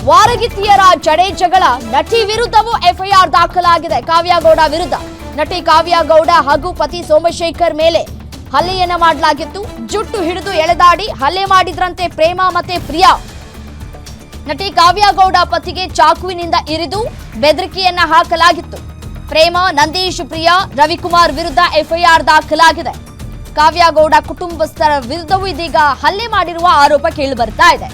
ವಾರಗಿತ್ತಿಯರ ಜಡೆ ಜಗಳ, ನಟಿ ವಿರುದ್ಧವೂ ಎಫ್ಐಆರ್ ದಾಖಲಾಗಿದೆ. ಕಾವ್ಯಗೌಡ ವಿರುದ್ಧ ನಟಿ ಕಾವ್ಯಗೌಡ ಹಾಗೂ ಪತಿ ಸೋಮಶೇಖರ್ ಮೇಲೆ ಹಲ್ಲೆಯನ್ನ ಮಾಡಲಾಗಿತ್ತು. ಜುಟ್ಟು ಹಿಡಿದು ಎಳೆದಾಡಿ ಹಲ್ಲೆ ಮಾಡಿದ್ರಂತೆ ಪ್ರೇಮ ಮತ್ತೆ ಪ್ರಿಯಾ. ನಟಿ ಕಾವ್ಯಗೌಡ ಪತಿಗೆ ಚಾಕುವಿನಿಂದ ಇರಿದು ಬೆದರಿಕೆಯನ್ನ ಹಾಕಲಾಗಿತ್ತು. ಪ್ರೇಮ, ನಂದೀಶ್, ಪ್ರಿಯಾ, ರವಿಕುಮಾರ್ ವಿರುದ್ಧ ಎಫ್ಐಆರ್ ದಾಖಲಾಗಿದೆ. ಕಾವ್ಯಗೌಡ ಕುಟುಂಬಸ್ಥರ ವಿರುದ್ಧವೂ ಇದೀಗ ಹಲ್ಲೆ ಮಾಡಿರುವ ಆರೋಪ ಕೇಳಿ ಬರ್ತಾ ಇದೆ.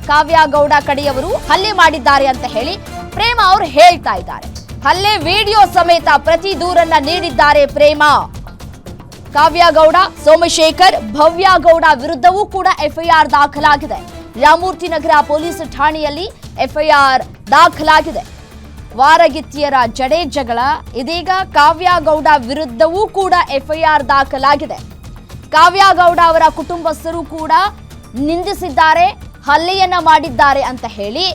ಕಾವ್ಯಗೌಡ ಕಡೆಯವರು ಹಲ್ಲೆ ಮಾಡಿದ್ದಾರೆ ಅಂತ ಹೇಳಿ ಪ್ರೇಮ ಅವರು ಹೇಳ್ತಾ ಇದ್ದಾರೆ. ಹಲ್ಲೆ ವಿಡಿಯೋ ಸಮೇತ ಪ್ರತಿ ದೂರನ್ನ ನೀಡಿದ್ದಾರೆ ಪ್ರೇಮ. ಕಾವ್ಯಗೌಡ, ಸೋಮಶೇಖರ್, ಭವ್ಯಗೌಡ ವಿರುದ್ಧವೂ ಕೂಡ ಎಫ್ಐಆರ್ ದಾಖಲಾಗಿದೆ. ರಾಮಮೂರ್ತಿ ನಗರ ಪೊಲೀಸ್ ಠಾಣೆಯಲ್ಲಿ ಎಫ್ಐಆರ್ ದಾಖಲಾಗಿದೆ. ವಾರಗಿತ್ತಿಯರ ಜಡೆ ಜಗಳ, ಇದೀಗ ಕಾವ್ಯಗೌಡ ವಿರುದ್ಧವೂ ಕೂಡ ಎಫ್ಐಆರ್ ದಾಖಲಾಗಿದೆ. ಕಾವ್ಯಗೌಡ ಅವರ ಕುಟುಂಬಸ್ಥರು ಕೂಡ ನಿಂದಿಸಿದ್ದಾರೆ, ಹಲ್ಲೆಯನ್ನ ಮಾಡಿದ್ದಾರೆ ಅಂತ ಹೇಳಿ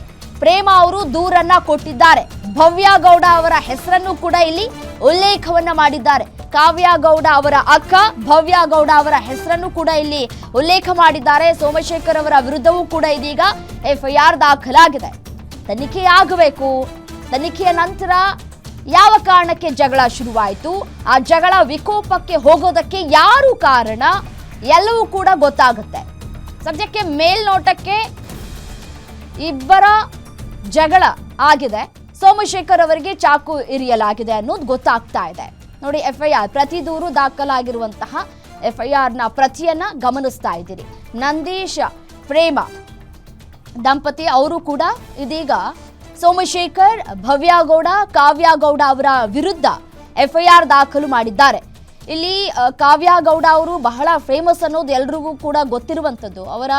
ಪ್ರೇಮ ಅವರು ದೂರನ್ನ ಕೊಟ್ಟಿದ್ದಾರೆ. ಭವ್ಯಗೌಡ ಅವರ ಹೆಸರನ್ನು ಕೂಡ ಇಲ್ಲಿ ಉಲ್ಲೇಖವನ್ನ ಮಾಡಿದ್ದಾರೆ. ಕಾವ್ಯಗೌಡ ಅವರ ಅಕ್ಕ ಭವ್ಯಗೌಡ ಅವರ ಹೆಸರನ್ನು ಕೂಡ ಇಲ್ಲಿ ಉಲ್ಲೇಖ ಮಾಡಿದ್ದಾರೆ. ಸೋಮಶೇಖರ್ ಅವರ ವಿರುದ್ಧವೂ ಕೂಡ ಇದೀಗ ಎಫ್ಐಆರ್ ದಾಖಲಾಗಿದೆ. ತನಿಖೆಯಾಗಬೇಕು. ತನಿಖೆಯ ನಂತರ ಯಾವ ಕಾರಣಕ್ಕೆ ಜಗಳ ಶುರುವಾಯಿತು, ಆ ಜಗಳ ವಿಕೋಪಕ್ಕೆ ಹೋಗೋದಕ್ಕೆ ಯಾರು ಕಾರಣ, ಎಲ್ಲವೂ ಕೂಡ ಗೊತ್ತಾಗುತ್ತೆ. ಸದ್ಯಕ್ಕೆ ಮೇಲ್ನೋಟಕ್ಕೆ ಇಬ್ಬರ ಜಗಳ ಆಗಿದೆ. ಸೋಮಶೇಖರ್ ಅವರಿಗೆ ಚಾಕು ಇರಿಯಲಾಗಿದೆ ಅನ್ನೋದು ಗೊತ್ತಾಗ್ತಾ ಇದೆ. ನೋಡಿ, ಎಫ್ಐಆರ್ ಪ್ರತಿ ದೂರು ದಾಖಲಾಗಿರುವಂತಹ ಎಫ್ಐಆರ್ನ ಪ್ರತಿಯನ್ನ ಗಮನಿಸ್ತಾ ಇದ್ದೀರಿ. ನಂದೀಶ್, ಪ್ರೇಮ ದಂಪತಿ ಅವರು ಕೂಡ ಇದೀಗ ಸೋಮಶೇಖರ್, ಭವ್ಯಗೌಡ, ಕಾವ್ಯಗೌಡ ಅವರ ವಿರುದ್ಧ ಎಫ್ಐಆರ್ ದಾಖಲು ಮಾಡಿದ್ದಾರೆ. ಇಲ್ಲಿ ಕಾವ್ಯಗೌಡ ಅವರು ಬಹಳ ಫೇಮಸ್ ಅನ್ನೋದು ಎಲ್ರಿಗೂ ಕೂಡ ಗೊತ್ತಿರುವಂಥದ್ದು. ಅವರ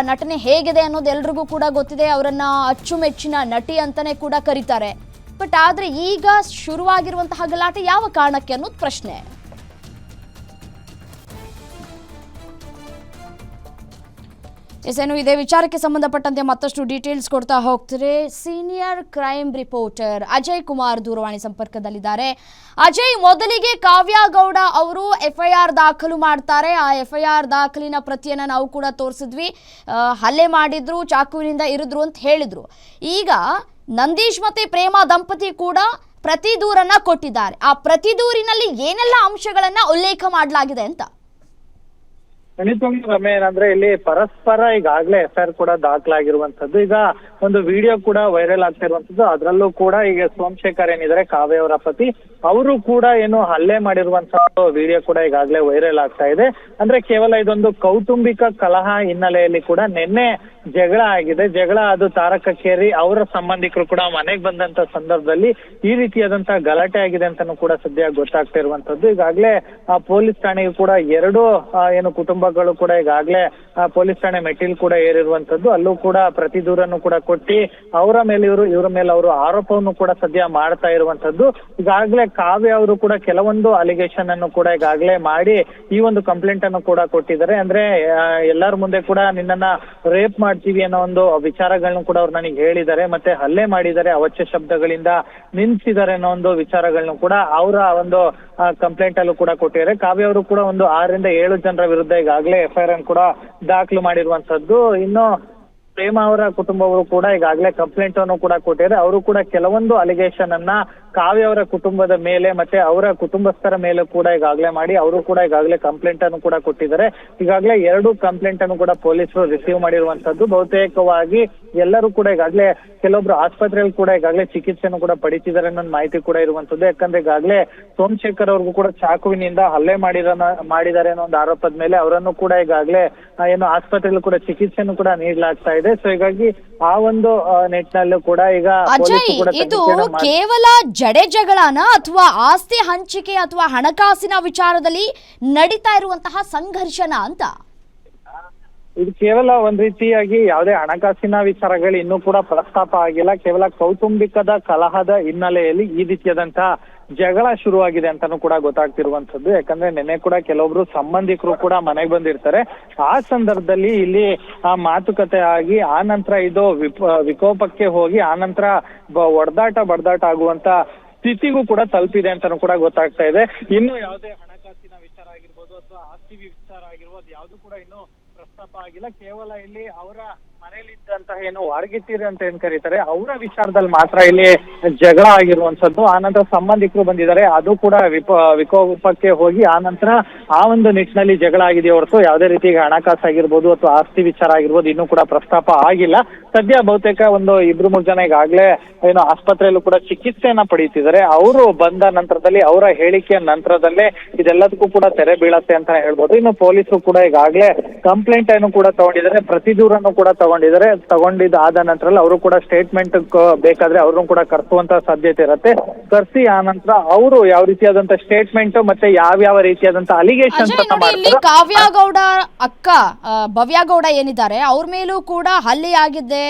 ನಟನೆ ಹೇಗಿದೆ ಅನ್ನೋದು ಎಲ್ರಿಗೂ ಕೂಡ ಗೊತ್ತಿದೆ. ಅವರನ್ನ ಅಚ್ಚುಮೆಚ್ಚಿನ ನಟಿ ಅಂತಾನೆ ಕೂಡ ಕರೀತಾರೆ. ಬಟ್ ಆದ್ರೆ ಈಗ ಶುರುವಾಗಿರುವಂತಹ ಗಲಾಟೆ ಯಾವ ಕಾರಣಕ್ಕೆ ಅನ್ನೋದು ಪ್ರಶ್ನೆ. ಏನು ಇದೇ ವಿಚಾರಕ್ಕೆ ಸಂಬಂಧಪಟ್ಟಂತೆ ಮತ್ತಷ್ಟು ಡೀಟೇಲ್ಸ್ ಕೊಡ್ತಾ ಹೋಗ್ತಾರೆ senior crime reporter Ajay Kumar ದೂರವಾಣಿ ಸಂಪರ್ಕದಲ್ಲಿದ್ದಾರೆ. ಅಜಯ್, ಮೊದಲಿಗೆ ಕಾವ್ಯಗೌಡ ಅವರು ಎಫ್ಐಆರ್ ದಾಖಲು ಮಾಡ್ತಾರೆ. ಆ ಎಫ್ಐಆರ್ ದಾಖಲಿನ ಪ್ರತಿಯನ್ನ ನಾವು ಕೂಡ ತೋರಿಸಿದ್ವಿ. ಹಲ್ಲೆ ಮಾಡಿದ್ರು, ಚಾಕುವಿನಿಂದ ಇರಿದ್ರು ಅಂತ ಹೇಳಿದ್ರು. ಈಗ ನಂದೀಶ್ ಮತ್ತೆ ಪ್ರೇಮ ದಂಪತಿ ಕೂಡ ಪ್ರತಿ ದೂರನ್ನ ಕೊಟ್ಟಿದ್ದಾರೆ. ಆ ಪ್ರತಿ ದೂರಿನಲ್ಲಿ ಏನೆಲ್ಲ ಅಂಶಗಳನ್ನ ಉಲ್ಲೇಖ ಮಾಡಲಾಗಿದೆ ಅಂತ? ಏನಂದ್ರೆ ಇಲ್ಲಿ ಪರಸ್ಪರ ಈಗಾಗ್ಲೇ ಎಫ್ಐಆರ್ ಕೂಡ ದಾಖಲಾಗಿರುವಂತದ್ದು. ಈಗ ಒಂದು ವಿಡಿಯೋ ಕೂಡ ವೈರಲ್ ಆಗ್ತಿರುವಂತದ್ದು. ಅದರಲ್ಲೂ ಕೂಡ ಈಗ ಸೋಮಶೇಖರ್ ಏನಿದ್ದಾರೆ ಕಾವ್ಯ ಅವರ ಪತಿ, ಅವರು ಕೂಡ ಏನು ಹಲ್ಲೆ ಮಾಡಿರುವಂತಹ ವಿಡಿಯೋ ಕೂಡ ಈಗಾಗ್ಲೇ ವೈರಲ್ ಆಗ್ತಾ ಇದೆ. ಅಂದ್ರೆ ಕೇವಲ ಇದೊಂದು ಕೌಟುಂಬಿಕ ಕಲಹ ಹಿನ್ನೆಲೆಯಲ್ಲಿ ಕೂಡ ನಿನ್ನೆ ಜಗಳ ಆಗಿದೆ. ಜಗಳ ಅದು ತಾರಕಕ್ಕೇರಿ ಅವರ ಸಂಬಂಧಿಕರು ಕೂಡ ಮನೆಗೆ ಬಂದಂತ ಸಂದರ್ಭದಲ್ಲಿ ಈ ರೀತಿಯಾದಂತಹ ಗಲಾಟೆ ಆಗಿದೆ ಅಂತಾನು ಕೂಡ ಸದ್ಯ ಗೊತ್ತಾಗ್ತಾ ಇರುವಂತದ್ದು. ಈಗಾಗ್ಲೇ ಪೊಲೀಸ್ ಠಾಣೆಗೂ ಕೂಡ ಎರಡು ಏನು ಕುಟುಂಬಗಳು ಕೂಡ ಈಗಾಗ್ಲೇ ಪೊಲೀಸ್ ಠಾಣೆ ಮೆಟ್ಟಿಲು ಕೂಡ ಏರಿರುವಂತದ್ದು. ಅಲ್ಲೂ ಕೂಡ ಪ್ರತಿ ದೂರನ್ನು ಕೂಡ ಕೊಟ್ಟಿ ಅವರ ಮೇಲೆ ಇವರ ಮೇಲೆ ಅವರು ಆರೋಪವನ್ನು ಕೂಡ ಸದ್ಯ ಮಾಡ್ತಾ ಇರುವಂತದ್ದು. ಈಗಾಗ್ಲೇ ಕಾವ್ಯ ಅವರು ಕೂಡ ಕೆಲವೊಂದು ಅಲಿಗೇಷನ್ ಅನ್ನು ಕೂಡ ಈಗಾಗ್ಲೇ ಮಾಡಿ ಈ ಒಂದು ಕಂಪ್ಲೇಂಟ್ ಅನ್ನು ಕೂಡ ಕೊಟ್ಟಿದ್ದಾರೆ. ಅಂದ್ರೆ ಎಲ್ಲರ ಮುಂದೆ ಕೂಡ ನಿನ್ನನ್ನ ರೇಪ್ ಮಾಡ್ತೀವಿ ಅನ್ನೋ ಒಂದು ವಿಚಾರಗಳನ್ನು ಕೂಡ ಅವ್ರು ನನಗೆ ಹೇಳಿದ್ದಾರೆ, ಮತ್ತೆ ಹಲ್ಲೆ ಮಾಡಿದ್ದಾರೆ, ಅವಾಚ್ಯ ಶಬ್ದಗಳಿಂದ ನಿಂದಿಸಿದ್ದಾರೆ ಅನ್ನೋ ಒಂದು ವಿಚಾರಗಳನ್ನು ಕೂಡ ಅವರ ಒಂದು ಕಂಪ್ಲೇಂಟ್ ಅಲ್ಲೂ ಕೂಡ ಕೊಟ್ಟಿದ್ದಾರೆ. ಕಾವ್ಯ ಅವರು ಕೂಡ ಒಂದು 6 ರಿಂದ 7 ಜನರ ವಿರುದ್ಧ ಈಗಾಗಲೇ ಎಫ್ಐಆರ್ ಅನ್ನು ಕೂಡ ದಾಖಲು ಮಾಡಿರುವಂತದ್ದು. ಇನ್ನು ಪ್ರೇಮ ಅವರ ಕುಟುಂಬವರು ಕೂಡ ಈಗಾಗಲೇ ಕಂಪ್ಲೇಂಟ್ ಅನ್ನು ಕೂಡ ಕೊಟ್ಟಿದ್ದಾರೆ. ಅವರು ಕೂಡ ಕೆಲವೊಂದು ಅಲಿಗೇಷನ್ ಅನ್ನ ಕಾವ್ಯ ಅವರ ಕುಟುಂಬದ ಮೇಲೆ ಮತ್ತೆ ಅವರ ಕುಟುಂಬಸ್ಥರ ಮೇಲೆ ಕೂಡ ಈಗಾಗಲೇ ಮಾಡಿ ಅವರು ಕೂಡ ಈಗಾಗಲೇ ಕಂಪ್ಲೇಂಟ್ ಅನ್ನು ಕೂಡ ಕೊಟ್ಟಿದ್ದಾರೆ. ಈಗಾಗಲೇ 2 ಕಂಪ್ಲೇಂಟ್ ಅನ್ನು ಕೂಡ ಪೊಲೀಸರು ರಿಸೀವ್ ಮಾಡಿರುವಂತದ್ದು. ಬಹುತೇಕವಾಗಿ ಎಲ್ಲರೂ ಕೂಡ ಈಗಾಗಲೇ ಕೆಲವೊಬ್ರು ಆಸ್ಪತ್ರೆಯಲ್ಲಿ ಕೂಡ ಈಗಾಗಲೇ ಚಿಕಿತ್ಸೆಯನ್ನು ಕೂಡ ಪಡಿತಿದ್ದಾರೆ ಅನ್ನೋ ಮಾಹಿತಿ ಕೂಡ ಇರುವಂತದ್ದು. ಯಾಕಂದ್ರೆ ಈಗಾಗಲೇ ಸೋಮಶೇಖರ್ ಅವ್ರಿಗೂ ಕೂಡ ಚಾಕುವಿನಿಂದ ಹಲ್ಲೆ ಮಾಡಿದ್ದಾರೆ ಅನ್ನೋ ಒಂದು ಆರೋಪದ ಮೇಲೆ ಅವರನ್ನು ಕೂಡ ಈಗಾಗಲೇ ಏನು ಆಸ್ಪತ್ರೆಯಲ್ಲಿ ಕೂಡ ಚಿಕಿತ್ಸೆಯನ್ನು ಕೂಡ ನೀಡಲಾಗ್ತಾ ಇದೆ. ಸೊ ಹೀಗಾಗಿ ಆ ಒಂದು ನಿಟ್ಟಿನಲ್ಲೂ ಕೂಡ ಈಗ ಇದು ಕೇವಲ ಜಡೆ ಜಗಳನ ಅಥವಾ ಆಸ್ತಿ ಹಂಚಿಕೆ ಅಥವಾ ಹಣಕಾಸಿನ ವಿಚಾರದಲ್ಲಿ ನಡೀತಾ ಇರುವಂತಹ ಸಂಘರ್ಷನ ಅಂತ? ಇದು ಕೇವಲ ಒಂದ್ ರೀತಿಯಾಗಿ ಯಾವುದೇ ಹಣಕಾಸಿನ ವಿಚಾರಗಳು ಇನ್ನೂ ಕೂಡ ಪ್ರಸ್ತಾಪ ಆಗಿಲ್ಲ. ಕೇವಲ ಕೌಟುಂಬಿಕದ ಕಲಹದ ಹಿನ್ನೆಲೆಯಲ್ಲಿ ಈ ರೀತಿಯಾದಂತಹ ಜಗಳ ಶುರುವಾಗಿದೆ ಅಂತಾನು ಕೂಡ ಗೊತ್ತಾಗ್ತಿರುವಂತದ್ದು. ಯಾಕಂದ್ರೆ ನಿನ್ನೆ ಕೂಡ ಕೆಲವೊಬ್ರು ಸಂಬಂಧಿಕರು ಕೂಡ ಮನೆಗೆ ಬಂದಿರ್ತಾರೆ. ಆ ಸಂದರ್ಭದಲ್ಲಿ ಇಲ್ಲಿ ಮಾತುಕತೆ ಆಗಿ ಆ ನಂತರ ಇದು ವಿಕೋಪಕ್ಕೆ ಹೋಗಿ ಆ ನಂತರ ಬಡದಾಟ ಆಗುವಂತ ಸ್ಥಿತಿಗೂ ಕೂಡ ತಲುಪಿದೆ ಅಂತಾನು ಕೂಡ ಗೊತ್ತಾಗ್ತಾ ಇದೆ. ಇನ್ನು ಯಾವುದೇ ಹಣಕಾಸಿನ ವಿಚಾರ ಆಗಿರ್ಬೋದು ಅಥವಾ ಆಸ್ತಿ ವಿಚಾರ ಆಗಿರ್ಬೋದು ಯಾವ್ದು ಕೂಡ ಇನ್ನು ಪ್ರಸ್ತಾಪ ಆಗಿಲ್ಲ. ಕೇವಲ ಇಲ್ಲಿ ಅವರ ಮನೆಯಲ್ಲಿದ್ದಂತಹ ಏನು ವಾರ್ಗಿತ್ತೀರಿ ಅಂತ ಏನ್ ಕರೀತಾರೆ ಅವರ ವಿಚಾರದಲ್ಲಿ ಮಾತ್ರ ಇಲ್ಲಿ ಜಗಳ ಆಗಿರುವಂತದ್ದು. ಆನಂತರ ಸಂಬಂಧಿಕರು ಬಂದಿದ್ದಾರೆ, ಅದು ಕೂಡ ವಿಕೋಪಕ್ಕೆ ಹೋಗಿ ಆನಂತರ ಆ ಒಂದು ನಿಟ್ಟಿನಲ್ಲಿ ಜಗಳ ಆಗಿದೆಯೇ ಹೊರತು ಯಾವುದೇ ರೀತಿ ಹಣಕಾಸು ಆಗಿರ್ಬೋದು ಅಥವಾ ಆಸ್ತಿ ವಿಚಾರ ಆಗಿರ್ಬೋದು ಇನ್ನೂ ಕೂಡ ಪ್ರಸ್ತಾಪ ಆಗಿಲ್ಲ. ಸದ್ಯ ಬಹುತೇಕ ಒಂದು 2-3 ಜನ ಈಗಾಗಲೇ ಏನು ಆಸ್ಪತ್ರೆಯಲ್ಲೂ ಕೂಡ ಚಿಕಿತ್ಸೆಯನ್ನ ಪಡೆಯುತ್ತಿದ್ದಾರೆ. ಅವರು ಬಂದ ನಂತರದಲ್ಲಿ ಅವರ ಹೇಳಿಕೆಯ ನಂತರದಲ್ಲೇ ಇದೆಲ್ಲದಕ್ಕೂ ಕೂಡ ತೆರೆ ಬೀಳತ್ತೆ ಅಂತ ಹೇಳ್ಬೋದು. ಇನ್ನು ಪೊಲೀಸರು ಕೂಡ ಈಗಾಗಲೇ ಕಂಪ್ಲೇಂಟ್ ಅನ್ನು ಕೂಡ ತಗೊಂಡಿದ್ದಾರೆ, ಪ್ರತಿ ದೂರನ್ನು ಕೂಡ ತಗೊಂಡಿದ್ದಾದ ನಂತರ ಅವರು ಕೂಡ ಸ್ಟೇಟ್ಮೆಂಟ್ ಬೇಕಾದ್ರೆ ಅವ್ರನ್ನು ಕೂಡ ಕರೆಸುವಂತ ಸಾಧ್ಯತೆ ಇರುತ್ತೆ. ಕರೆಸಿ ಆ ನಂತರ ಅವರು ಯಾವ ರೀತಿಯಾದಂತ ಸ್ಟೇಟ್ಮೆಂಟ್ ಮತ್ತೆ ಯಾವ ರೀತಿಯಾದಂತ ಅಲಿಗೇಷನ್ಸ್ ಅನ್ನ ಮಾಡ್ತಾರೆ. ಕಾವ್ಯಗೌಡ ಅಕ್ಕ ಭವ್ಯಗೌಡ ಏನಿದ್ದಾರೆ ಅವ್ರ ಮೇಲೂ ಕೂಡ ಹಲ್ಲೆ ಆಗಿದೆ,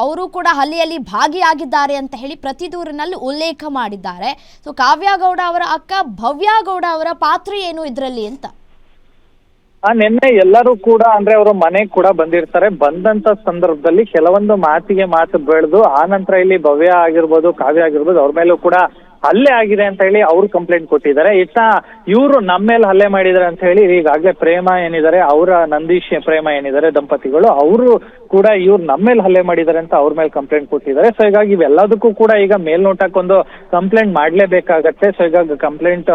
ಅವರು ಕೂಡ ಹಲ್ಲೆಯಲ್ಲಿ ಭಾಗಿಯಾಗಿದ್ದಾರೆ ಅಂತ ಹೇಳಿ ಪ್ರತಿ ದೂರಿನಲ್ಲಿ ಉಲ್ಲೇಖ ಮಾಡಿದ್ದಾರೆ. ಸೊ ಕಾವ್ಯಗೌಡ ಅವರ ಅಕ್ಕ ಭವ್ಯಗೌಡ ಅವರ ಪಾತ್ರ ಏನು ಇದರಲ್ಲಿ ಅಂತ? ನಿನ್ನೆ ಎಲ್ಲರೂ ಕೂಡ ಅಂದ್ರೆ ಅವರು ಮನೆಗೆ ಕೂಡ ಬಂದಿರ್ತಾರೆ. ಬಂದಂತ ಸಂದರ್ಭದಲ್ಲಿ ಕೆಲವೊಂದು ಮಾತು ಬೆಳೆದು ಆ ನಂತರ ಇಲ್ಲಿ ಭವ್ಯ ಆಗಿರ್ಬೋದು ಕಾವ್ಯ ಆಗಿರ್ಬೋದು ಅವ್ರ ಮೇಲೂ ಕೂಡ ಹಲ್ಲೆ ಆಗಿದೆ ಅಂತ ಹೇಳಿ ಅವ್ರು ಕಂಪ್ಲೇಂಟ್ ಕೊಟ್ಟಿದ್ದಾರೆ. ಇವರು ನಮ್ಮ ಮೇಲೆ ಹಲ್ಲೆ ಮಾಡಿದ್ದಾರೆ ಅಂತ ಹೇಳಿ ಈಗಾಗಲೇ ಪ್ರೇಮ ಏನಿದ್ದಾರೆ ಅವರ ನಂದೀಶ್ ಪ್ರೇಮ ಏನಿದ್ದಾರೆ ದಂಪತಿಗಳು ಅವರು ಕೂಡ ಇವ್ರು ನಮ್ಮ ಮೇಲೆ ಹಲ್ಲೆ ಮಾಡಿದ್ದಾರೆ ಅಂತ ಅವ್ರ ಮೇಲೆ ಕಂಪ್ಲೇಂಟ್ ಕೊಟ್ಟಿದ್ದಾರೆ. ಸೊ ಹೀಗಾಗಿ ಇವೆಲ್ಲದಕ್ಕೂ ಕೂಡ ಈಗ ಮೇಲ್ನೋಟಕ್ಕೊಂದು ಕಂಪ್ಲೇಂಟ್ ಮಾಡ್ಲೇಬೇಕಾಗತ್ತೆ. ಸೊ ಹೀಗಾಗಿ ಕಂಪ್ಲೇಂಟ್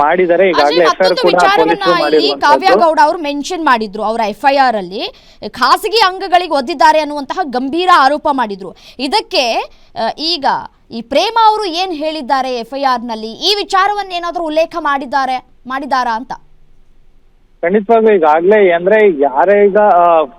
ಮಾಡಿದ್ದಾರೆ. ಈಗಾಗಲೇ ಎಫ್ಐಆರ್ ಕೂಡ ಪೊಲೀಸರು ಮಾಡಿರುವಂತದ್ದು. ಕಾವ್ಯಗೌಡ ಅವರು ಮೆನ್ಷನ್ ಮಾಡಿದ್ರು ಅವರ ಎಫ್ಐಆರ್ ಅಲ್ಲಿ ಖಾಸಗಿ ಅಂಗಗಳಿಗೆ ಒದ್ದಿದ್ದಾರೆ ಅನ್ನುವಂತಹ ಗಂಭೀರ ಆರೋಪ ಮಾಡಿದ್ರು. ಇದಕ್ಕೆ ಈಗ ಈ ಪ್ರೇಮ ಅವರು ಏನ್ ಹೇಳಿದ್ದಾರೆ ಎಫ್ಐಆರ್ ನಲ್ಲಿ, ಈ ವಿಚಾರವನ್ನು ಏನಾದರೂ ಉಲ್ಲೇಖ ಮಾಡಿದಾರಾ ಅಂತ? ಖಂಡಿತವಾಗ್ಲೂ ಈಗಾಗಲೇ ಅಂದ್ರೆ ಯಾರೇ ಈಗ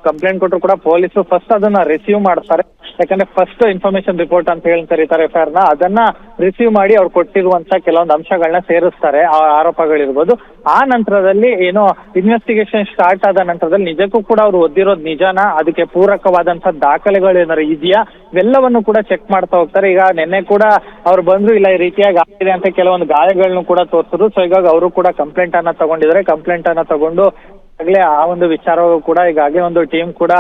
ಕಂಪ್ಲೇಂಟ್ ಕೊಟ್ಟರು ಕೂಡ ಪೊಲೀಸರು ಫಸ್ಟ್ ಅದನ್ನ ರಿಸೀವ್ ಮಾಡ್ತಾರೆ. ಯಾಕಂದ್ರೆ ಫಸ್ಟ್ ಇನ್ಫಾರ್ಮೇಶನ್ ರಿಪೋರ್ಟ್ ಅಂತ ಹೇಳಿ ಕರೀತಾರೆ ಎಫ್ಐಆರ್ ನ, ಅದನ್ನ ರಿಸೀವ್ ಮಾಡಿ ಅವ್ರು ಕೊಟ್ಟಿರುವಂತ ಕೆಲವೊಂದು ಅಂಶಗಳನ್ನ ಸೇರಿಸ್ತಾರೆ, ಆ ಆರೋಪಗಳಿರ್ಬೋದು. ಆ ನಂತರದಲ್ಲಿ ಏನೋ ಇನ್ವೆಸ್ಟಿಗೇಷನ್ ಸ್ಟಾರ್ಟ್ ಆದ ನಂತರದಲ್ಲಿ ನಿಜಕ್ಕೂ ಕೂಡ ಅವ್ರು ಓದಿರೋದು ನಿಜಾನ, ಅದಕ್ಕೆ ಪೂರಕವಾದಂತಹ ದಾಖಲೆಗಳು ಏನಾರು ಇದೆಯಾ ಇವೆಲ್ಲವನ್ನು ಕೂಡ ಚೆಕ್ ಮಾಡ್ತಾ ಹೋಗ್ತಾರೆ. ಈಗ ನಿನ್ನೆ ಕೂಡ ಅವ್ರು ಬಂದ್ರು, ಇಲ್ಲ ಈ ರೀತಿಯಾಗಿ ಆಗಿದೆ ಅಂತ ಕೆಲವೊಂದು ಗಾಯಗಳನ್ನು ಕೂಡ ತೋರಿಸಿದ್ರು. ಸೊ ಹೀಗಾಗಿ ಅವರು ಕೂಡ ಕಂಪ್ಲೇಂಟ್ ಅನ್ನ ತಗೊಂಡಿದ್ದಾರೆ. ಕಂಪ್ಲೇಂಟ್ ಅನ್ನ ತಗೊಂಡು ಈಗಾಗಲೇ ಆ ಒಂದು ವಿಚಾರವೂ ಕೂಡ ಈಗಾಗಲೇ ಒಂದು ಟೀಮ್ ಕೂಡ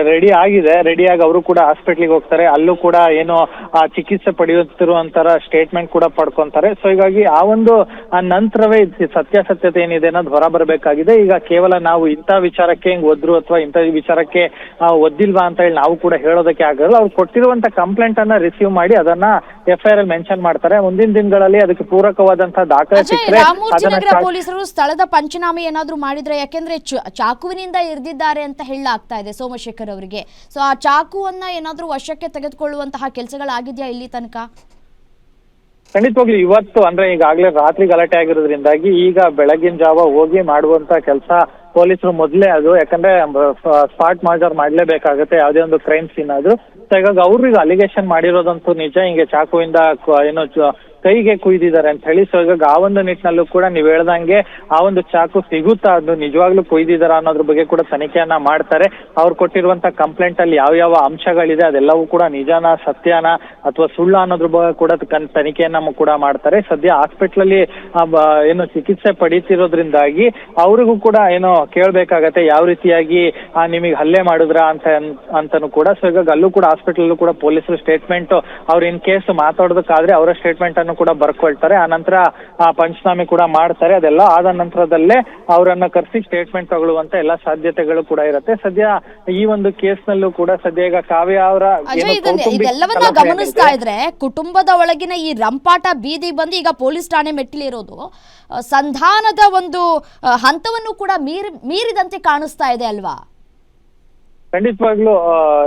ರೆಡಿಯಾಗಿ ಅವರು ಕೂಡ ಹಾಸ್ಪಿಟ್ಲಿಗೆ ಹೋಗ್ತಾರೆ. ಅಲ್ಲೂ ಕೂಡ ಏನು ಚಿಕಿತ್ಸೆ ಪಡೆಯುತ್ತಿರುವಂತರ ಸ್ಟೇಟ್ಮೆಂಟ್ ಕೂಡ ಪಡ್ಕೊಂತಾರೆ. ಸೊ ಹೀಗಾಗಿ ಆ ಒಂದು ನಂತರವೇ ಸತ್ಯಾಸತ್ಯತೆ ಏನಿದೆ ಅನ್ನೋದು ಹೊರ ಬರಬೇಕಾಗಿದೆ. ಈಗ ಕೇವಲ ನಾವು ಇಂಥ ವಿಚಾರಕ್ಕೆ ಹಿಂಗ್ ಒದ್ರು ಅಥವಾ ಇಂಥ ವಿಚಾರಕ್ಕೆ ಒದ್ದಿಲ್ವಾ ಅಂತ ಹೇಳಿ ನಾವು ಕೂಡ ಹೇಳೋದಕ್ಕೆ ಆಗಲ್ಲ. ಅವ್ರು ಕೊಟ್ಟಿರುವಂತ ಕಂಪ್ಲೇಂಟ್ ಅನ್ನ ರಿಸೀವ್ ಮಾಡಿ ಅದನ್ನ ಎಫ್ಐಆರ್ ಅಲ್ಲಿ ಮೆನ್ಷನ್ ಮಾಡ್ತಾರೆ. ಮುಂದಿನ ದಿನಗಳಲ್ಲಿ ಅದಕ್ಕೆ ಪೂರಕವಾದಂತಹ ದಾಖಲೆ ಸಿಕ್ಕರೆ ಪೊಲೀಸರು ಸ್ಥಳದ ಪಂಚನಾಮೆ ಏನಾದ್ರು ಮಾಡಿದ್ರೆ, ಯಾಕೆಂದ್ರೆ ಚಾಕುವಿನಿಂದ ಇರಿದಿದ್ದಾರೆ ಅಂತ ಹೇಳಲಾಗ್ತಾ ಇದೆ ಸೋಮಶೇಖರ್ ಅವರಿಗೆ. ಸೊ ಆ ಚಾಕುವನ್ನ ಏನಾದ್ರೂ ವಶಕ್ಕೆ ತೆಗೆದುಕೊಳ್ಳುವಂತಹ ಕೆಲಸಗಳಾಗಿದೆಯಾ ಇಲ್ಲಿ ತನಕ? ಖಂಡಿತವಾಗ್ಲೂ ಇವತ್ತು ಅಂದ್ರೆ ಈಗಾಗಲೇ ರಾತ್ರಿ ಗಲಾಟೆ ಆಗಿರೋದ್ರಿಂದಾಗಿ ಈಗ ಬೆಳಗಿನ ಜಾವ ಹೋಗಿ ಮಾಡುವಂತ ಕೆಲಸ ಪೊಲೀಸರು ಮೊದಲೇ ಅದು, ಯಾಕಂದ್ರೆ ಸ್ಪಾಟ್ ಮಾರ್ಜರ್ ಮಾಡ್ಲೇಬೇಕಾಗತ್ತೆ ಯಾವುದೇ ಒಂದು ಕ್ರೈಮ್ ಸೀನ್ ಆದ್ರೂ. ಸೊ ಹೀಗಾಗಿ ಅವ್ರು ಈಗ ಅಲಿಗೇಷನ್ ಮಾಡಿರೋದಂತೂ ನಿಜ, ಹಿಂಗೆ ಚಾಕುವಿಂದ ಏನೋ ಕೈಗೆ ಕುಯ್ದಿದ್ದಾರೆ ಅಂತ ಹೇಳಿ. ಸೊ ಈಗ ಆ ಒಂದು ನಿಟ್ಟಿನಲ್ಲೂ ಕೂಡ ನೀವು ಹೇಳ್ದಂಗೆ ಆ ಒಂದು ಚಾಕು ಸಿಗುತ್ತಾ, ಅದು ನಿಜವಾಗ್ಲೂ ಕುಯ್ದಿದಾರ ಅನ್ನೋದ್ರ ಬಗ್ಗೆ ಕೂಡ ತನಿಖೆಯನ್ನ ಮಾಡ್ತಾರೆ. ಅವ್ರು ಕೊಟ್ಟಿರುವಂತ ಕಂಪ್ಲೇಂಟ್ ಅಲ್ಲಿ ಯಾವ ಅಂಶಗಳಿದೆ ಅದೆಲ್ಲವೂ ಕೂಡ ನಿಜಾನ ಸತ್ಯನ ಅಥವಾ ಸುಳ್ಳ ಅನ್ನೋದ್ರ ಬಗ್ಗೆ ಕೂಡ ತನಿಖೆಯನ್ನ ಕೂಡ ಮಾಡ್ತಾರೆ. ಸದ್ಯ ಹಾಸ್ಪಿಟಲ್ ಅಲ್ಲಿ ಏನು ಚಿಕಿತ್ಸೆ ಪಡೀತಿರೋದ್ರಿಂದಾಗಿ ಅವ್ರಿಗೂ ಕೂಡ ಏನೋ ಕೇಳ್ಬೇಕಾಗತ್ತೆ ಯಾವ ರೀತಿಯಾಗಿ ನಿಮಗೆ ಹಲ್ಲೆ ಮಾಡಿದ್ರ ಅಂತಾನು ಕೂಡ. ಸೊ ಈಗ ಅಲ್ಲೂ ಕೂಡ ಹಾಸ್ಪಿಟಲ್ ಕೂಡ ಪೊಲೀಸರು ಸ್ಟೇಟ್ಮೆಂಟ್ ಅವ್ರು ಇನ್ ಕೇಸ್ ಮಾತಾಡೋದಕ್ಕಾದ್ರೆ ಅವರ ಸ್ಟೇಟ್ಮೆಂಟ್ ಅನ್ನು ಕೂಡ ಬರ್ಕೊಳ್ತಾರೆ. ಆ ನಂತರ ಪಂಚನಾಮೆ ಕೂಡ ಮಾಡ್ತಾರೆ. ಅದೆಲ್ಲ ಆದ ನಂತರದಲ್ಲೇ ಅವರನ್ನ ಕರೆಸಿ ಸ್ಟೇಟ್ಮೆಂಟ್ ತಗೊಳ್ಳುವಂತ ಎಲ್ಲ ಸಾಧ್ಯತೆಗಳು ಕೂಡ ಇರುತ್ತೆ. ಸದ್ಯ ಈ ಒಂದು ಕೇಸ್ ನಲ್ಲೂ ಕೂಡ ಸದ್ಯ ಈಗ ಕಾವ್ಯ ಅವರ ಇದೆಲ್ಲವನ್ನ ಗಮನಿಸ್ತಾ ಇದ್ರೆ ಕುಟುಂಬದ ಒಳಗಿನ ಈ ರಂಪಾಟ ಬೀದಿ ಬಂದು ಈಗ ಪೊಲೀಸ್ ಠಾಣೆ ಮೆಟ್ಟಿಲಿರೋದು ಸಂಧಾನದ ಒಂದು ಹಂತವನ್ನು ಕೂಡ ಮೀರಿದಂತೆ ಕಾಣಿಸ್ತಾ ಇದೆ ಅಲ್ವಾ? ಖಂಡಿತವಾಗ್ಲೂ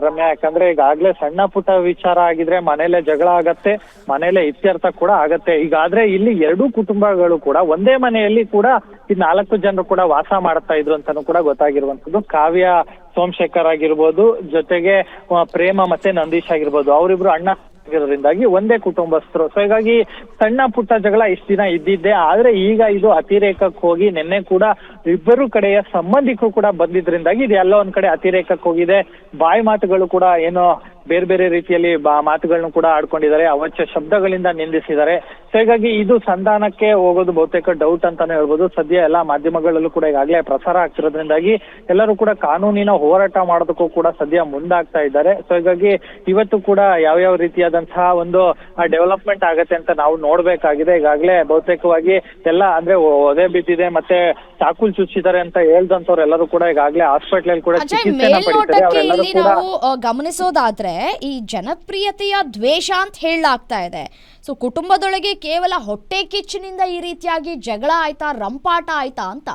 ರಮ್ಯಾ, ಯಾಕಂದ್ರೆ ಈಗಾಗ್ಲೇ ಸಣ್ಣ ಪುಟ್ಟ ವಿಚಾರ ಆಗಿದ್ರೆ ಮನೇಲೆ ಜಗಳ ಆಗತ್ತೆ, ಮನೇಲೆ ಇತ್ಯರ್ಥ ಕೂಡ ಆಗತ್ತೆ. ಈಗಾದ್ರೆ ಇಲ್ಲಿ ಎರಡೂ ಕುಟುಂಬಗಳು ಕೂಡ ಒಂದೇ ಮನೆಯಲ್ಲಿ ಕೂಡ ಈ 4 ಜನರು ಕೂಡ ವಾಸ ಮಾಡ್ತಾ ಇದ್ರು ಅಂತಾನು ಕೂಡ ಗೊತ್ತಾಗಿರುವಂತದ್ದು. ಕಾವ್ಯ ಸೋಮಶೇಖರ್ ಆಗಿರ್ಬೋದು, ಜೊತೆಗೆ ಪ್ರೇಮ ಮತ್ತೆ ನಂದೀಶ್ ಆಗಿರ್ಬೋದು, ಅವರಿಬ್ರು ಅಣ್ಣ ಆಗಿರೋದ್ರಿಂದಾಗಿ ಒಂದೇ ಕುಟುಂಬಸ್ಥರು. ಸೊ ಹೀಗಾಗಿ ಸಣ್ಣ ಪುಟ್ಟ ಜಗಳ ಇಷ್ಟ ದಿನ ಇದ್ದಿದ್ದೆ, ಆದ್ರೆ ಈಗ ಇದು ಅತಿರೇಕಕ್ಕೆ ಹೋಗಿ ನಿನ್ನೆ ಕೂಡ ಇಬ್ಬರು ಕಡೆಯ ಸಂಬಂಧಿಕರು ಕೂಡ ಬಂದಿದ್ರಿಂದಾಗಿ ಇದೆಲ್ಲ ಒಂದ್ ಕಡೆ ಅತಿರೇಕಕ್ಕೆ ಹೋಗಿದೆ. ಬಾಯಿ ಮಾತುಗಳು ಕೂಡ ಏನೋ ಬೇರೆ ಬೇರೆ ರೀತಿಯಲ್ಲಿ ಮಾತುಗಳನ್ನು ಕೂಡ ಆಡ್ಕೊಂಡಿದ್ದಾರೆ, ಅವಾಚ್ಯ ಶಬ್ದಗಳಿಂದ ನಿಂದಿಸಿದ್ದಾರೆ. ಸೊ ಹೀಗಾಗಿ ಇದು ಸಂಧಾನಕ್ಕೆ ಹೋಗೋದು ಬಹುತೇಕ ಡೌಟ್ ಅಂತಾನೆ ಹೇಳ್ಬೋದು. ಸದ್ಯ ಎಲ್ಲಾ ಮಾಧ್ಯಮಗಳಲ್ಲೂ ಕೂಡ ಈಗಾಗಲೇ ಪ್ರಸಾರ ಆಗ್ತಿರೋದ್ರಿಂದಾಗಿ ಎಲ್ಲರೂ ಕೂಡ ಕಾನೂನಿನ ಹೋರಾಟ ಮಾಡೋದಕ್ಕೂ ಕೂಡ ಸದ್ಯ ಮುಂದಾಗ್ತಾ ಇದ್ದಾರೆ. ಸೊ ಹೀಗಾಗಿ ಇವತ್ತು ಕೂಡ ಯಾವ್ಯಾವ ರೀತಿಯಾದಂತಹ ಒಂದು ಡೆವಲಪ್ಮೆಂಟ್ ಆಗತ್ತೆ ಅಂತ ನಾವು ನೋಡ್ಬೇಕಾಗಿದೆ. ಈಗಾಗಲೇ ಬಹುತೇಕವಾಗಿ ಎಲ್ಲ ಅಂದ್ರೆ ಒದೆ ಬಿದ್ದಿದೆ ಮತ್ತೆ ಚಾಕುಲ್ ಚುಚ್ಚಿದ್ದಾರೆ ಅಂತ ಹೇಳ್ದಂತವ್ರು ಎಲ್ಲರೂ ಕೂಡ ಈಗಾಗಲೇ ಹಾಸ್ಪಿಟಲ್ ಕೂಡ ಚಿಕಿತ್ಸೆನ ಪಡಿತಾರೆ. ಅವರೆಲ್ಲರೂ ಕೂಡ ನಾವು ಗಮನಿಸೋದಾದ್ರೆ ಈ ಜನಪ್ರಿಯತೆಯ ದ್ವೇಷ ಅಂತ ಹೇಳಲಾಗ್ತಾ ಇದೆ. ಸೊ ಕುಟುಂಬದೊಳಗೆ ಕೇವಲ ಹೊಟ್ಟೆ ಕಿಚ್ಚಿನಿಂದ ಈ ರೀತಿಯಾಗಿ ಜಗಳ ಆಯ್ತಾ, ರಂಪಾಟ ಆಯ್ತಾ ಅಂತ?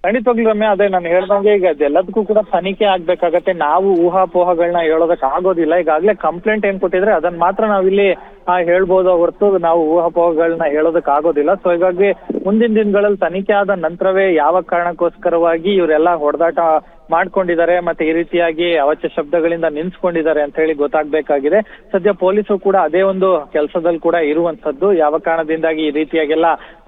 ಖಂಡಿತವಾಗ್ಲೂ ರಮ್ಯ, ಅದೇ ನಾನು ಹೇಳ್ದಂಗೆ ಈಗ ಅದೆಲ್ಲದಕ್ಕೂ ಕೂಡ ತನಿಖೆ ಆಗ್ಬೇಕಾಗತ್ತೆ. ನಾವು ಊಹಾಪೋಹಗಳನ್ನ ಹೇಳೋದಕ್ಕೆ ಆಗೋದಿಲ್ಲ. ಈಗಾಗಲೇ ಕಂಪ್ಲೇಂಟ್ ಏನ್ ಕೊಟ್ಟಿದ್ರೆ ಅದನ್ನ ಮಾತ್ರ ನಾವಿಲ್ಲಿ ಹೇಳ್ಬೋದು ಹೊರತು ನಾವು ಊಹಾಪೋಹಗಳನ್ನ ಹೇಳೋದಕ್ಕೆ ಆಗೋದಿಲ್ಲ. ಸೊ ಹೀಗಾಗಿ ಮುಂದಿನ ದಿನಗಳಲ್ಲಿ ತನಿಖೆ ಆದ ನಂತರವೇ ಯಾವ ಕಾರಣಕ್ಕೋಸ್ಕರವಾಗಿ ಇವರೆಲ್ಲ ಹೊಡೆದಾಟ ಮಾಡ್ಕೊಂಡಿದ್ದಾರೆ ಮತ್ತೆ ಈ ರೀತಿಯಾಗಿ ಅವಾಚ್ಯ ಶಬ್ದಗಳಿಂದ ನಿನ್ಸ್ಕೊಂಡಿದ್ದಾರೆ ಅಂತ ಹೇಳಿ ಗೊತ್ತಾಗ್ಬೇಕಾಗಿದೆ. ಸದ್ಯ ಪೊಲೀಸರು ಕೂಡ ಅದೇ ಒಂದು ಕೆಲಸದಲ್ಲಿ ಕೂಡ ಇರುವಂತದ್ದು. ಯಾವ ಕಾರಣದಿಂದಾಗಿ ಈ ರೀತಿಯಾಗೆಲ್ಲ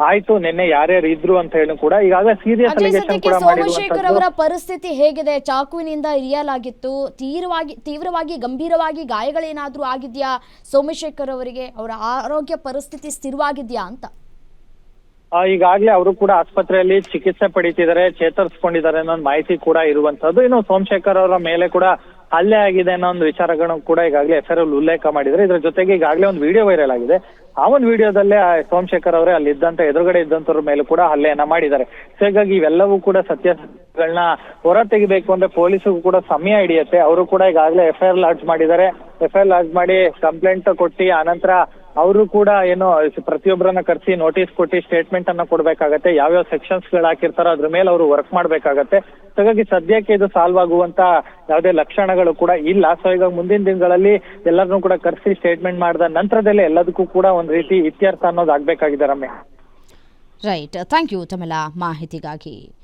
ಆಯ್ತು, ನಿನ್ನೆ ಯಾರ್ಯಾರು ಇದ್ರು ಅಂತ ಹೇಳಿ ಕೂಡ ಈಗಾಗಲೇ ಸೀರಿಯಸ್ ಅಲಿಗೇಷನ್ ಕೂಡ ಸೋಮಶೇಖರ್ ಅವರ ಪರಿಸ್ಥಿತಿ ಹೇಗಿದೆ? ಚಾಕುವಿನಿಂದ ಇರಿಯಲಾಗಿತ್ತು, ತೀವ್ರವಾಗಿ ಗಂಭೀರವಾಗಿ ಗಾಯಗಳೇನಾದ್ರೂ ಆಗಿದ್ಯಾ ಸೋಮಶೇಖರ್ ಅವರಿಗೆ? ಅವರ ಆರೋಗ್ಯ ಪರಿಸ್ಥಿತಿ ಸ್ಥಿರವಾಗಿದ್ಯಾ ಅಂತ? ಈಗಾಗಲೇ ಅವರು ಕೂಡ ಆಸ್ಪತ್ರೆಯಲ್ಲಿ ಚಿಕಿತ್ಸೆ ಪಡಿತಿದ್ದಾರೆ, ಚೇತರಿಸ್ಕೊಂಡಿದ್ದಾರೆ ಅನ್ನೋ ಮಾಹಿತಿ ಕೂಡ ಇರುವಂತದ್ದು. ಇನ್ನು ಸೋಮಶೇಖರ್ ಅವರ ಮೇಲೆ ಕೂಡ ಹಲ್ಲೆ ಆಗಿದೆ ಅನ್ನೋ ಒಂದು ವಿಚಾರಗಳನ್ನು ಕೂಡ ಈಗಾಗಲೇ ಎಫ್ಐಆರ್ ಅಲ್ಲಿ ಉಲ್ಲೇಖ ಮಾಡಿದ್ದಾರೆ. ಇದ್ರ ಜೊತೆಗೆ ಈಗಾಗಲೇ ಒಂದು ವಿಡಿಯೋ ವೈರಲ್ ಆಗಿದೆ. ಆ ಒಂದು ವಿಡಿಯೋದಲ್ಲೇ ಸೋಮಶೇಖರ್ ಅವರೇ ಅಲ್ಲಿ ಎದುರುಗಡೆ ಇದ್ದಂತವ್ರ ಮೇಲೂ ಕೂಡ ಹಲ್ಲೆಯನ್ನ ಮಾಡಿದ್ದಾರೆ. ಸೊ ಹೀಗಾಗಿ ಇವೆಲ್ಲವೂ ಕೂಡ ಸತ್ಯಾಸತ್ಯಗಳನ್ನ ಹೊರ ತೆಗಿಬೇಕು ಅಂದ್ರೆ ಪೊಲೀಸರಿಗೂ ಕೂಡ ಸಮಯ ಹಿಡಿಯುತ್ತೆ. ಅವರು ಕೂಡ ಈಗಾಗಲೇ ಎಫ್ಐಆರ್ ಲಾಡ್ಜ್ ಮಾಡಿದ್ದಾರೆ. ಎಫ್ಐಆರ್ ಲಾಡ್ಜ್ ಮಾಡಿ ಕಂಪ್ಲೇಂಟ್ ಕೊಟ್ಟು ಆನಂತರ ಅವರು ಕೂಡ ಏನು ಪ್ರತಿಯೊಬ್ಬರನ್ನ ಕರೆಸಿ ನೋಟಿಸ್ ಕೊಟ್ಟು ಸ್ಟೇಟ್ಮೆಂಟ್ ಅನ್ನ ಕೊಡ್ಬೇಕಾಗತ್ತೆ. ಯಾವ್ಯಾವ ಸೆಕ್ಷನ್ಸ್ ಗಳು ಹಾಕಿರ್ತಾರೋ ಅದ್ರ ಮೇಲೆ ಅವರು ವರ್ಕ್ ಮಾಡ್ಬೇಕಾಗತ್ತೆ. ಹಾಗಾಗಿ ಸದ್ಯಕ್ಕೆ ಇದು ಸಾಲ್ವ್ ಆಗುವಂತ ಯಾವುದೇ ಲಕ್ಷಣಗಳು ಕೂಡ ಇಲ್ಲ. ಸೊ ಈಗ ಮುಂದಿನ ದಿನಗಳಲ್ಲಿ ಎಲ್ಲರನ್ನೂ ಕೂಡ ಕರೆಸಿ ಸ್ಟೇಟ್ಮೆಂಟ್ ಮಾಡಿದ ನಂತರದಲ್ಲೇ ಎಲ್ಲದಕ್ಕೂ ಕೂಡ ಒಂದ್ ರೀತಿ ಇತ್ಯರ್ಥ ಅನ್ನೋದು ಆಗ್ಬೇಕಾಗಿದೆ ರಮ್ಯ. ರೈಟ್, ಥ್ಯಾಂಕ್ ಯು ತಮ್ಮೆಲ್ಲ ಮಾಹಿತಿಗಾಗಿ.